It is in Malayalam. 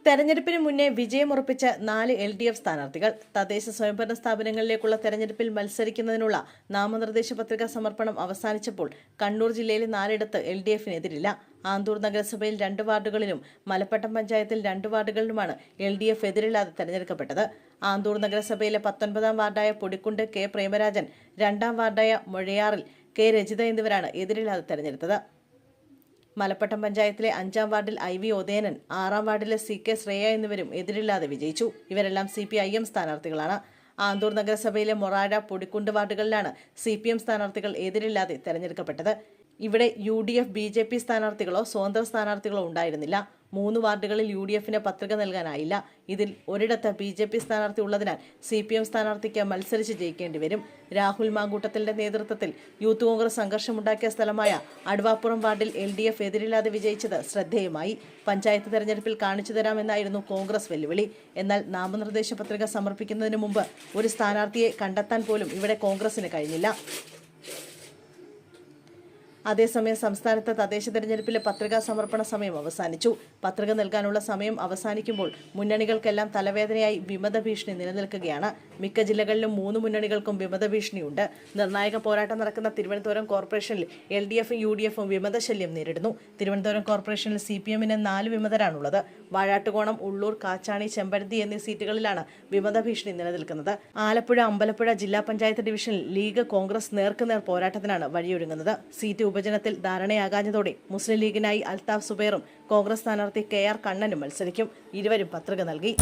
തെരഞ്ഞെടുപ്പിന് മുന്നേ വിജയമുറപ്പിച്ച 4 LDF സ്ഥാനാർത്ഥികൾ തദ്ദേശ സ്വയംഭരണ സ്ഥാപനങ്ങളിലേക്കുള്ള തെരഞ്ഞെടുപ്പിൽ മത്സരിക്കുന്നതിനുള്ള നാമനിർദ്ദേശ പത്രിക സമർപ്പണം അവസാനിച്ചപ്പോൾ കണ്ണൂർ ജില്ലയിലെ 4ഇടത്ത് LDFനെതിരില്ല. ആന്തൂർ നഗരസഭയിൽ 2 വാർഡുകളിലും മലപ്പട്ടം പഞ്ചായത്തിൽ 2 വാർഡുകളിലുമാണ് LDF എതിരില്ലാതെ തെരഞ്ഞെടുക്കപ്പെട്ടത്. ആന്തൂർ നഗരസഭയിലെ 19ാം വാർഡായ പൊടിക്കുണ്ട് K പ്രേമരാജൻ, 2ാം വാർഡായ മൊഴയാറിൽ K രജിത എന്നിവരാണ് എതിരില്ലാതെ തെരഞ്ഞെടുത്തത്. മലപ്പട്ടം പഞ്ചായത്തിലെ 5ാം വാർഡിൽ IV ഉദയനൻ, 6ാം വാർഡിലെ CK ശ്രേയ എന്നിവരും എതിരില്ലാതെ വിജയിച്ചു. ഇവരെല്ലാം CPIM സ്ഥാനാർത്ഥികളാണ്. ആന്തൂർ നഗരസഭയിലെ മൊറാഴ, പൊടിക്കുണ്ട് വാർഡുകളിലാണ് CPM സ്ഥാനാർത്ഥികൾ എതിരില്ലാതെ തെരഞ്ഞെടുക്കപ്പെട്ടത്. ഇവിടെ UDF BJP സ്ഥാനാർത്ഥികളോ സ്വതന്ത്ര സ്ഥാനാർത്ഥികളോ ഉണ്ടായിരുന്നില്ല. 3 വാർഡുകളിൽ UDFന് പത്രിക നൽകാനായില്ല. ഇതിൽ ഒരിടത്ത് BJP സ്ഥാനാർത്ഥി ഉള്ളതിനാൽ CPM സ്ഥാനാർത്ഥിക്ക് മത്സരിച്ച് ജയിക്കേണ്ടി വരും. രാഹുൽ മാങ്കൂട്ടത്തിന്റെ നേതൃത്വത്തിൽ യൂത്ത് കോൺഗ്രസ് സംഘർഷമുണ്ടാക്കിയ സ്ഥലമായ അടുവാപ്പുറം വാർഡിൽ LDF എതിരില്ലാതെ വിജയിച്ചത് ശ്രദ്ധേയമായി. പഞ്ചായത്ത് തെരഞ്ഞെടുപ്പിൽ കാണിച്ചു തരാമെന്നായിരുന്നു കോൺഗ്രസ് വെല്ലുവിളി. എന്നാൽ നാമനിർദ്ദേശ പത്രിക സമർപ്പിക്കുന്നതിന് മുമ്പ് ഒരു സ്ഥാനാർത്ഥിയെ കണ്ടെത്താൻ പോലും ഇവിടെ കോൺഗ്രസിന് കഴിഞ്ഞില്ല. അതേസമയം സംസ്ഥാനത്ത് തദ്ദേശ തെരഞ്ഞെടുപ്പിലെ പത്രികാ സമർപ്പണ സമയം അവസാനിച്ചു. പത്രിക നൽകാനുള്ള സമയം അവസാനിക്കുമ്പോൾ മുന്നണികൾക്കെല്ലാം തലവേദനയായി വിമത ഭീഷണി നിലനിൽക്കുകയാണ്. മിക്ക ജില്ലകളിലും 3 മുന്നണികൾക്കും വിമത ഭീഷണിയുണ്ട്. നിർണായക പോരാട്ടം നടക്കുന്ന തിരുവനന്തപുരം കോർപ്പറേഷനിൽ LDFും UDFും വിമത ശല്യം നേരിടുന്നു. തിരുവനന്തപുരം കോർപ്പറേഷനിൽ CPMന് 4 വിമതരാണുള്ളത്. വാഴാട്ടുകോണം, ഉള്ളൂർ, കാച്ചാണി, ചെമ്പഴന്തി എന്നീ സീറ്റുകളിലാണ് വിമത ഭീഷണി നിലനിൽക്കുന്നത്. ആലപ്പുഴ, അമ്പലപ്പുഴ ജില്ലാ പഞ്ചായത്ത് ഡിവിഷനിൽ ലീഗ് കോൺഗ്രസ് നേർക്കുനേർ പോരാട്ടത്തിനാണ് വഴിയൊരുങ്ങുന്നത്. സീറ്റ് ഉപജനത്തിൽ ധാരണയാകാഞ്ഞതോടെ മുസ്ലിം ലീഗിനായി അൽത്താഫ് സുബൈറും കോൺഗ്രസ് സ്ഥാനാർത്ഥി KR കണ്ണനും മത്സരിക്കും. ഇരുവരും പത്രിക നൽകി.